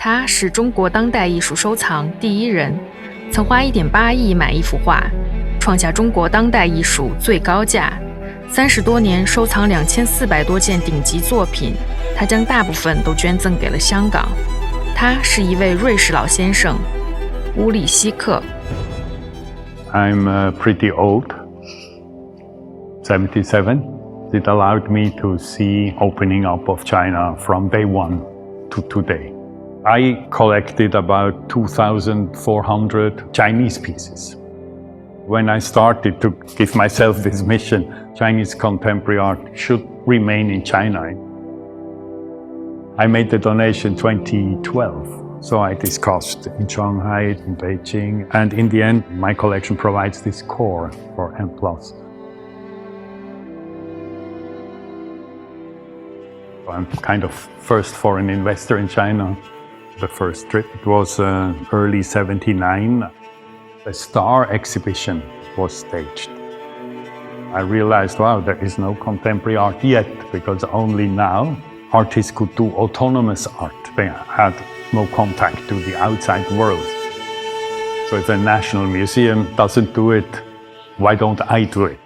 他是中国当代艺术收藏第一人，曾花1.8亿买一幅画，创下中国当代艺术最高价。30多年收藏2400多件顶级作品，他将大部分都捐赠给了香港。他是一位瑞士老先生，乌里希克。I'm pretty old, 77. It allowed me to see opening up of China from day one to today. I collected about 2,400 Chinese pieces. When I started to give myself this mission, Chinese contemporary art should remain in China. I made the donation 2012. So I discussed in Shanghai, in Beijing, and in the end, my collection provides this core for M+. I'm kind of first foreign investor in China. The first trip, it was early '79. A star exhibition was staged. I realized, wow, there is no contemporary art yet, because only now artists could do autonomous art. They had no contact to the outside world. So if a national museum doesn't do it, why don't I do it?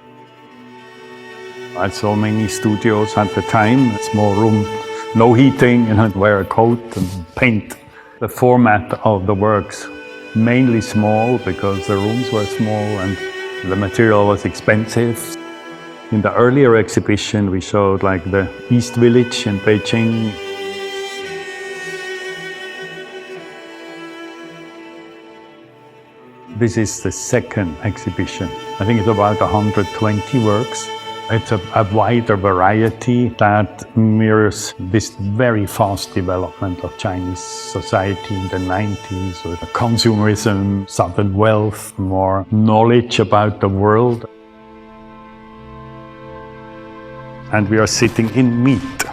I had so many studios at the time, small room, no heating, and I'd wear a coat and paint. The format of the works, mainly small because the rooms were small and the material was expensive. In the earlier exhibition, we showed like the East Village in Beijing. This is the second exhibition. I think it's about 120 works. It's a wider variety that mirrors this very fast development of Chinese society in the 90s, with consumerism, sudden wealth, more knowledge about the world. And we are sitting in meat.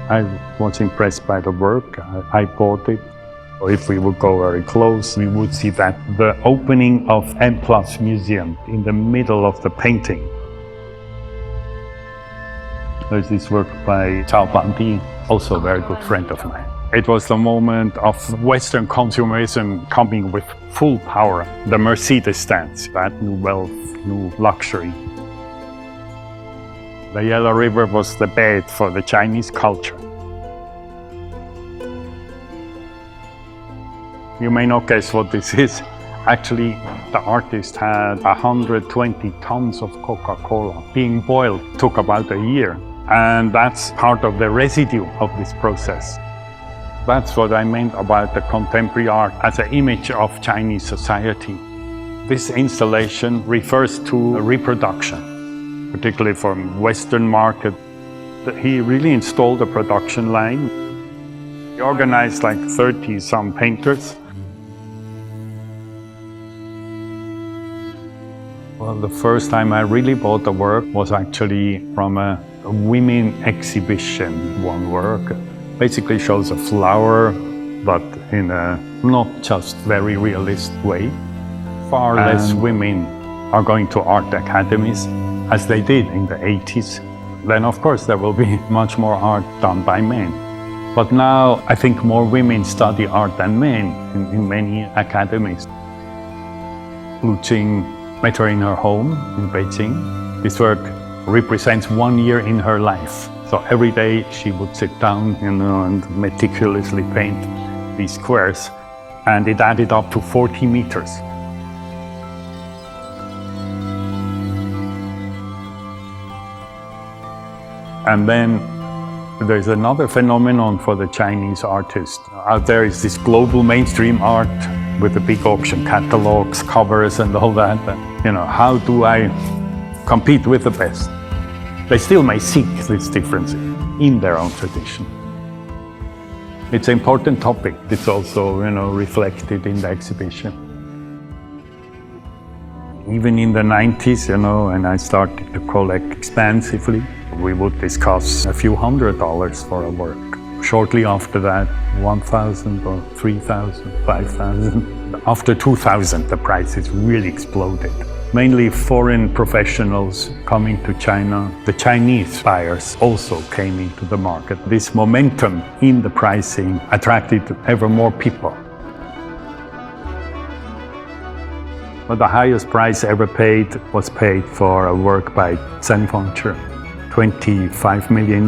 I was impressed by the work. I bought it. If we would go very close, we would see that the opening of M+ Museum in the middle of the painting. There's this work by Zhao Bandi, also a very good friend of mine. It was the moment of Western consumerism coming with full power. The Mercedes stands, that new wealth, new luxury. The Yellow River was the bed for the Chinese culture. You may not guess what this is. Actually, the artist had 120 tons of Coca-Cola being boiled. It took about a year. And that's part of the residue of this process. That's what I meant about the contemporary art as an image of Chinese society. This installation refers to reproduction, particularly from Western market. He really installed a production line. He organized like 30-some painters. Well, the first time I really bought the work was actually from a women exhibition. One work basically shows a flower, but in a not just very realistic way. Far less women are going to art academies as they did in the 80s. Then of course there will be much more art done by men. But now I think more women study art than men in many academies. Lu Jing met her in her home in Beijing. This work represents 1 year in her life. So every day she would sit down, and meticulously paint these squares, and it added up to 40 meters. And then there's another phenomenon for the Chinese artist. Out there is this global mainstream art with the big auction catalogs, covers, and all that. And, how do I compete with the best? They still may seek this difference in their own tradition. It's an important topic. It's also, reflected in the exhibition. Even in the 90s, when I started to collect expansively, we would discuss a few $100s for a work. Shortly after that, 1,000 or 3,000, 5,000. After 2000, the prices really exploded. mainly foreign professionals coming to China. The Chinese buyers also came into the market. This momentum in the pricing attracted ever more people. But the highest price ever paid was paid for a work by Zhen Fengzhi, $25 million.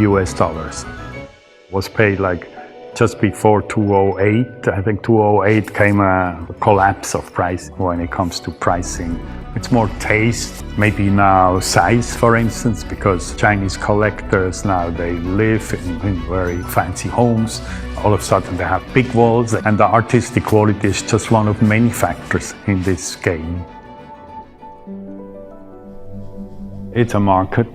Was paid like just before 2008. I think 2008 came a collapse of price when it comes to pricing. It's more taste, maybe now size, for instance, because Chinese collectors now, they live in very fancy homes. All of a sudden they have big walls, and the artistic quality is just one of many factors in this game. It's a market.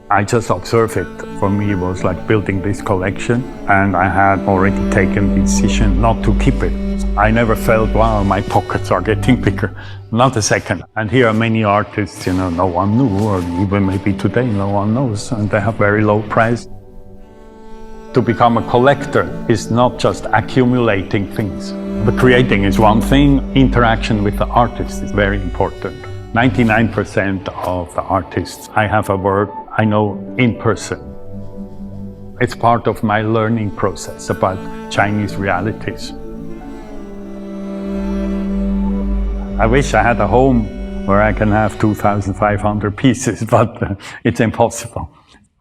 I just observe it. For me, it was like building this collection, and I had already taken the decision not to keep it. I never felt, wow, my pockets are getting bigger. Not a second. And here are many artists, no one knew, or even maybe today no one knows, and they have very low price. To become a collector is not just accumulating things. The creating is one thing, interaction with the artist is very important. 99% of the artists I have a work I know in person. It's part of my learning process about Chinese realities. I wish I had a home where I can have 2,500 pieces, but it's impossible.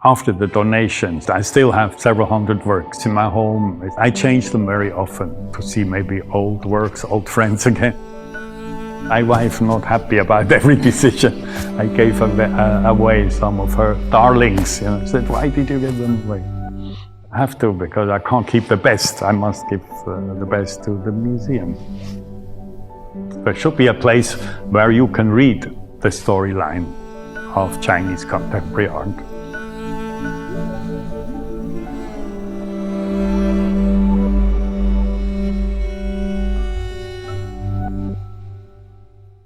After the donations, I still have several hundred works in my home. I change them very often to see maybe old works, old friends again. My wife not happy about every decision. I gave away some of her darlings. I said, why did you give them away? I have to, because I can't keep the best. I must give the best to the museum. There should be a place where you can read the storyline of Chinese contemporary art.